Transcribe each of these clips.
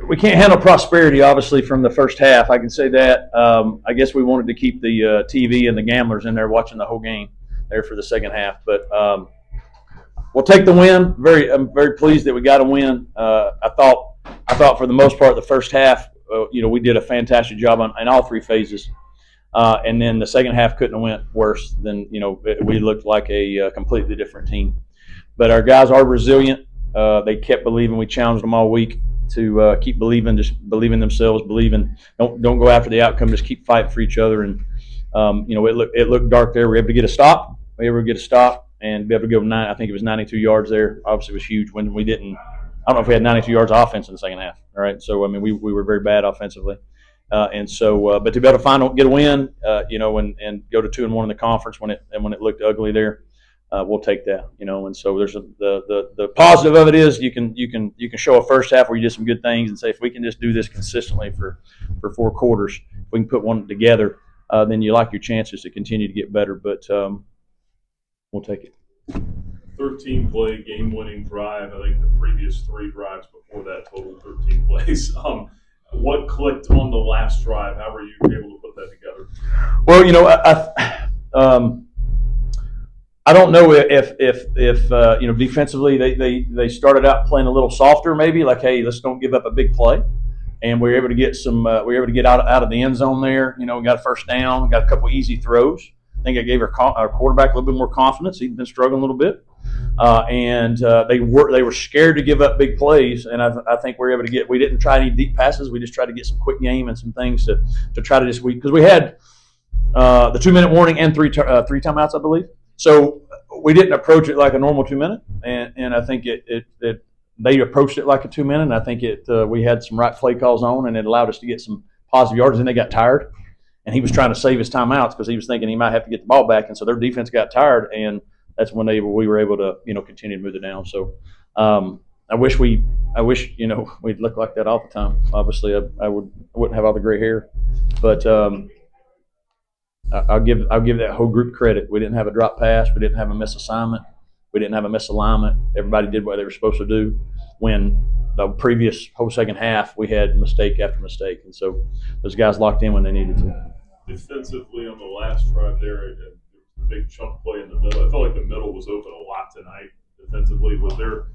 We can't handle prosperity, obviously, from the first half. I can say that. I guess we wanted to keep the TV and the gamblers in there watching the whole game there for the second half. But we'll take the win. I'm very pleased that we got a win. I thought for the most part the first half, we did a fantastic job in all three phases. And then the second half couldn't have went worse than, we looked like a completely different team. But our guys are resilient. They kept believing. We challenged them all week to keep believing, just believe in themselves, don't go after the outcome, just keep fighting for each other. And it looked dark there. We were able to get a stop. And be able to go I think it was 92 yards there. Obviously, it was huge when we didn't. I don't know if we had 92 yards of offense in the second half. All right, so we were very bad offensively. But to be able to get a win, and go to 2-1 in the conference when it looked ugly there, we'll take that, And so there's the positive of it is you can show a first half where you did some good things and say if we can just do this consistently for 4 quarters, if we can put one together, then you like your chances to continue to get better. But we'll take it. 13-play game-winning drive. I think the previous 3 drives before that totaled 13 plays. What clicked on the last drive? How were you able to put that together? Well, I don't know if defensively they started out playing a little softer, maybe like, hey, let's don't give up a big play, and we were able to get out of the end zone there. We got a first down, got a couple easy throws. I think I gave our quarterback a little bit more confidence. He'd been struggling a little bit, and they were scared to give up big plays. And I think we were able to we didn't try any deep passes. We just tried to get some quick game and some things to try to just because we had the 2-minute warning and three timeouts, I believe. So we didn't approach it like a normal 2-minute, and I think they approached it like a 2-minute. And I think we had some right play calls on, and it allowed us to get some positive yards. And they got tired. And he was trying to save his timeouts because he was thinking he might have to get the ball back, and so their defense got tired, and that's when we were able to continue to move it down. So I wish we'd look like that all the time. Obviously, I wouldn't have all the gray hair, but I'll give that whole group credit. We didn't have a drop pass, we didn't have a misassignment, we didn't have a misalignment. Everybody did what they were supposed to do. When the previous whole second half, we had mistake after mistake, and so those guys locked in when they needed to. Defensively on the last drive there, a big chunk play in the middle. I felt like the middle was open a lot tonight defensively. Was there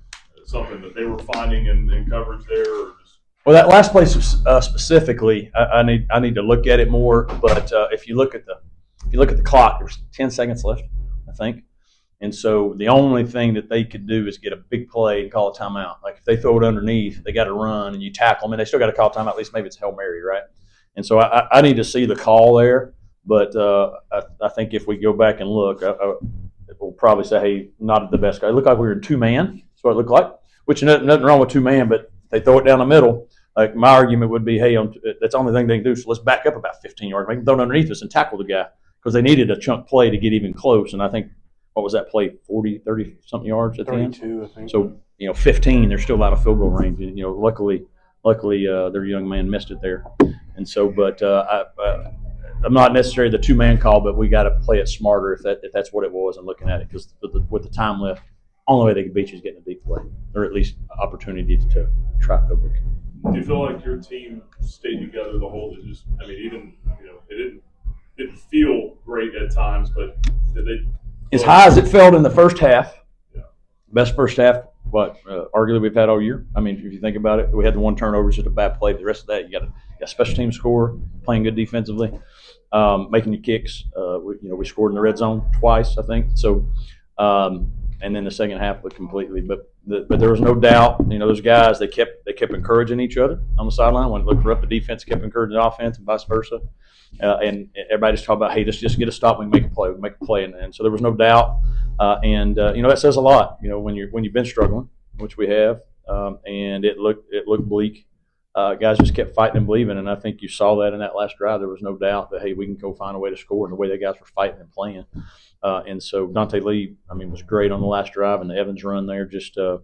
something that they were finding in coverage there? Or just... Well, that last play specifically, I need to look at it more. But if you look at the clock, there's 10 seconds left, I think. And so the only thing that they could do is get a big play and call a timeout. Like if they throw it underneath, they got to run and you tackle them, and they still got to call a timeout. At least maybe it's Hail Mary, right? And so I need to see the call there. But I think if we go back and look, we'll probably say, hey, not the best guy. It looked like we were in 2-man. That's what it looked like, which nothing wrong with 2-man, but they throw it down the middle. Like my argument would be, hey, that's the only thing they can do, so let's back up about 15 yards, make them throw it underneath us and tackle the guy because they needed a chunk play to get even close. And I think, what was that play, 40, 30-something yards at the end? 32, I think. So, 15, they're still out of field goal range. Luckily, their young man missed it there. And so, but I'm not necessarily the 2-man call, but we got to play it smarter if that's what it was and looking at it, because with the time left, only way they could beat you is getting a deep play, or at least opportunity to try to overcome. Do you feel like your team stayed together the whole? Even it didn't feel great at times, but did they? As high as it felt in the first half, best first half, arguably we've had all year. I mean, if you think about it, we had the one turnover, just a bad play. The rest of that, you got a special team score, playing good defensively, making your kicks. We scored in the red zone twice, I think. So, and then the second half looked completely. But there was no doubt. Those guys they kept encouraging each other on the sideline. When it looked rough, the defense kept encouraging the offense, and vice versa. And everybody just talked about, hey, just get a stop. We can make a play, and so there was no doubt. That says a lot. When you've been struggling, which we have, and it looked bleak. Guys just kept fighting and believing, and I think you saw that in that last drive. There was no doubt that, hey, we can go find a way to score, and the way the guys were fighting and playing. And so Dante Lee, was great on the last drive, and the Evans run there. Just you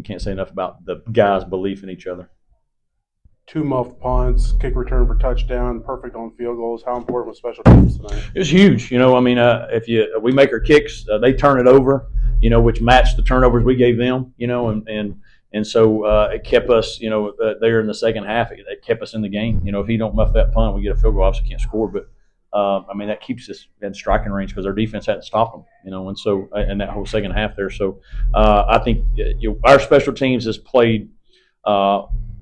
can't say enough about the guys' belief in each other. 2 muffed punts, kick return for touchdown, perfect on field goals. How important was special teams tonight? It was huge. If we make our kicks, they turn it over. which matched the turnovers we gave them, and so it kept us, there in the second half. It kept us in the game. If he don't muff that punt, we get a field goal. Obviously, can't score, but that keeps us in striking range because our defense hadn't stopped them. And so in that whole second half there. So I think our special teams has played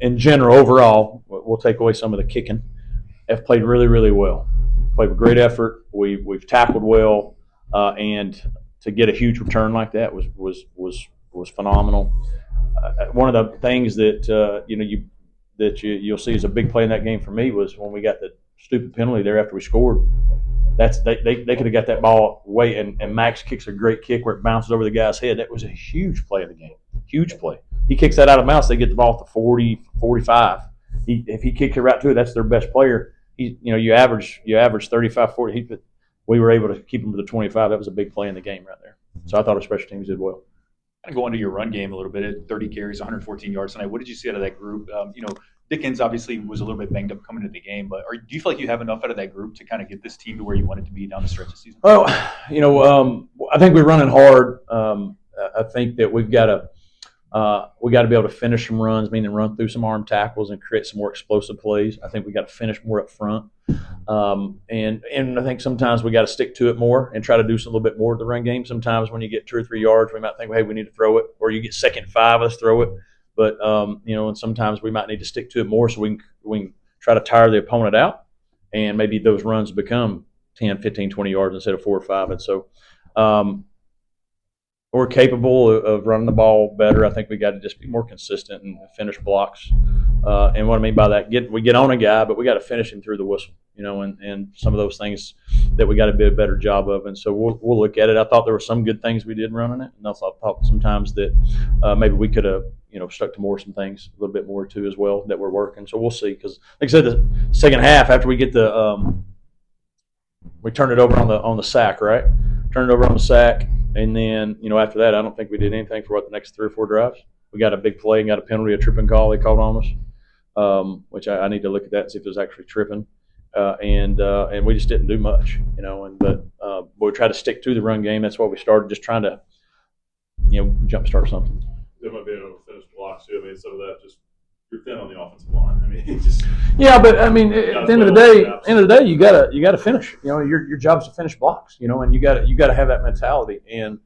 in general overall. We'll take away some of the kicking. Have played really, really well. Played with great effort. We've tackled well, and to get a huge return like that was phenomenal. One of the things that you'll see as a big play in that game for me was when we got the stupid penalty there after we scored. They could have got that ball away, and Max kicks a great kick where it bounces over the guy's head. That was a huge play of the game. Huge play. He kicks that out of bounds. They get the ball at the 40, 45. If he kicks it right to it, that's their best player. You average 35, 40. We were able to keep him to the 25. That was a big play in the game right there. So I thought our special teams did well. Kind of go into your run game a little bit. 30 carries, 114 yards tonight. What did you see out of that group? Dickens obviously was a little bit banged up coming into the game, but do you feel like you have enough out of that group to kind of get this team to where you want it to be down the stretch of the season? Well, I think we're running hard. I think that we got to be able to finish some runs, meaning run through some arm tackles and create some more explosive plays. I think we got to finish more up front, and I think sometimes we got to stick to it more and try to do a little bit more of the run game. Sometimes when you get 2 or 3 yards, we might think, hey, we need to throw it, or you get 2nd and 5, let's throw it. But and sometimes we might need to stick to it more so we can try to tire the opponent out, and maybe those runs become 10, 15, 20 yards instead of 4 or 5. And so we're capable of running the ball better. I think we got to just be more consistent and finish blocks. And what I mean by that, we get on a guy, but we got to finish him through the whistle, and some of those things that we got to do a better job of. And so we'll look at it. I thought there were some good things we did running it, and I thought sometimes that maybe we could have stuck to some things a little bit more too as well that we're working. So we'll see, because like I said, the second half after we get we turned it over on the sack, right? Turned it over on the sack. And then, after that, I don't think we did anything for the next 3 or 4 drives. We got a big play and got a penalty, a tripping call they called on us, which I need to look at that and see if it was actually tripping. And we just didn't do much, but we tried to stick to the run game. That's why we started, just trying to, jumpstart something. They might be able to finish blocks too. Some of that just, you're thin on the offensive line. Just yeah, but at the end of the day, you gotta finish. Your job is to finish blocks. And you gotta have that mentality. And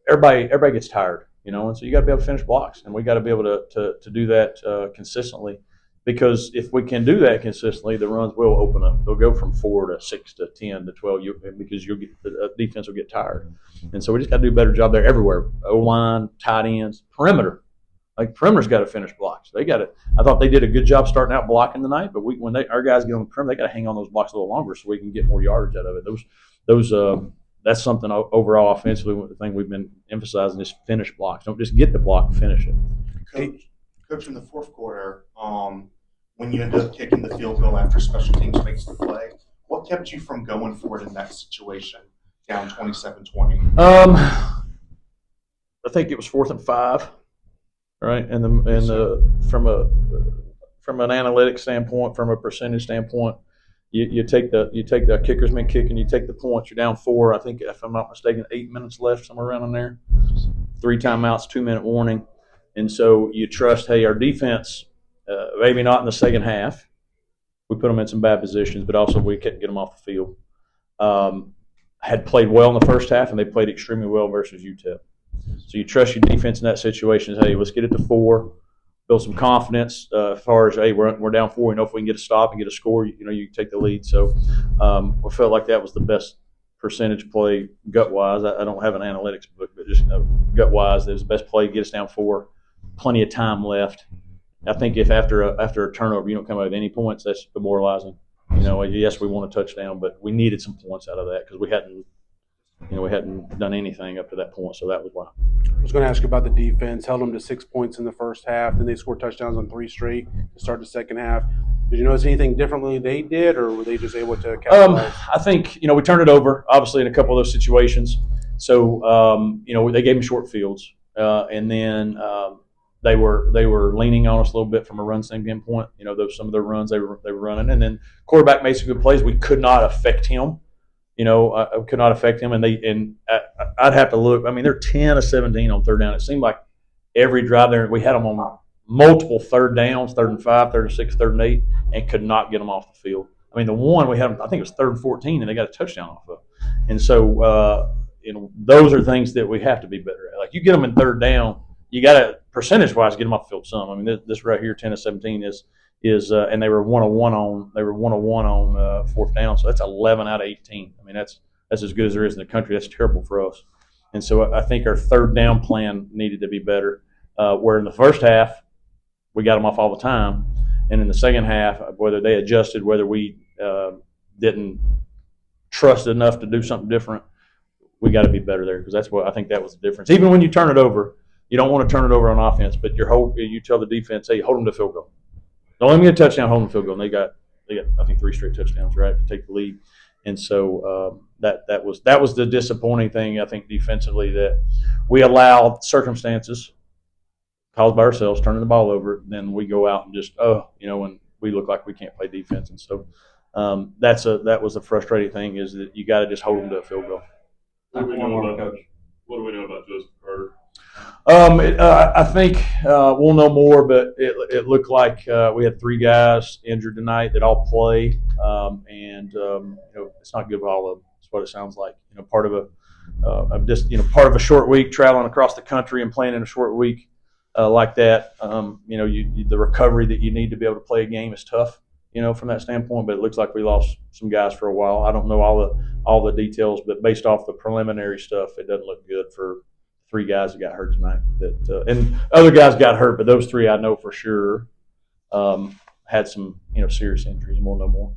everybody gets tired. And so you got to be able to finish blocks, and we got to be able to do that consistently. Because if we can do that consistently, the runs will open up. They'll go from 4 to 6 to 10 to 12 because the defense will get tired. And so we just got to do a better job there everywhere. O-line, tight ends, perimeter. Like perimeter's got to finish blocks. They got to. I thought they did a good job starting out blocking tonight, but when our guys get on the perimeter, they got to hang on those blocks a little longer so we can get more yardage out of it. That's something overall offensively. The thing we've been emphasizing is finish blocks. Don't just get the block, finish it. Coach, in the fourth quarter, when you ended up kicking the field goal after special teams makes the play, what kept you from going for it in that situation, down 27-20? I think it was 4th and 5, right? And from an analytics standpoint, from a percentage standpoint, you take the kicker's been kicking, you take the points, you're down 4. I think, if I'm not mistaken, 8 minutes left, somewhere around in there. 3 timeouts, 2-minute warning. And so you trust, hey, our defense, maybe not in the second half. We put them in some bad positions, but also we couldn't get them off the field. Had played well in the first half, and they played extremely well versus UTEP. So you trust your defense in that situation. Hey, let's get it to 4, build some confidence as far as, hey, we're down 4. We know if we can get a stop and get a score, you take the lead. So we felt like that was the best percentage play gut-wise. I don't have an analytics book, but just gut-wise, it was the best play, get us down 4. Plenty of time left. I think if after a turnover you don't come out with any points, that's demoralizing. Yes, we won a touchdown, but we needed some points out of that because we hadn't done anything up to that point. So that was why. I was going to ask you about the defense. Held them to 6 points in the first half. Then they scored touchdowns on 3 straight to start the second half. Did you notice anything differently they did, or were they just able to capitalize? I think we turned it over, obviously, in a couple of those situations. So they gave them short fields, and then they were leaning on us a little bit from a run standpoint. Some of their runs they were running, and then quarterback made some good plays. We could not affect him could not affect him. And I'd have to look. I mean, they're 10 of 17 on third down. It seemed like every drive there, we had them on multiple third downs, 3rd and 5, 3rd and 6, 3rd and 8, and could not get them off the field. I mean, the one we had them, I think it was 3rd and 14, and they got a touchdown off of. And so, those are things that we have to be better at. Like, you get them in third down, you got to percentage-wise get them off the field some. I mean, this right here, 10 of 17 is and they were 101 on 4th down, so that's 11 out of 18. I mean, that's as good as there is in the country. That's terrible for us. And so I think our third down plan needed to be better. Where in the first half we got them off all the time, and in the second half, whether they adjusted, whether we didn't trust enough to do something different, we got to be better there, because that's what I think that was the difference. Even when you turn it over, you don't want to turn it over on offense, but you tell the defense, hey, hold them to field goal. Don't let them get a touchdown, hold them to field goal. And they got I think 3 straight touchdowns, right, to take the lead. And so that was the disappointing thing, I think, defensively, that we allowed circumstances caused by ourselves turning the ball over. Then we go out and just and we look like we can't play defense. And so that was a frustrating thing, is that you got to just hold them to a field goal. What do we know about Joseph Carter? I think we'll know more, but it looked like we had 3 guys injured tonight that all play, and it's not good for all of them. That's what it sounds like. Part of a short week, traveling across the country and playing in a short week like that. The recovery that you need to be able to play a game is tough, from that standpoint. But it looks like we lost some guys for a while. I don't know all the details, but based off the preliminary stuff, it doesn't look good for 3 guys that got hurt tonight. And other guys got hurt, but those 3 I know for sure had some serious injuries, and we'll know more.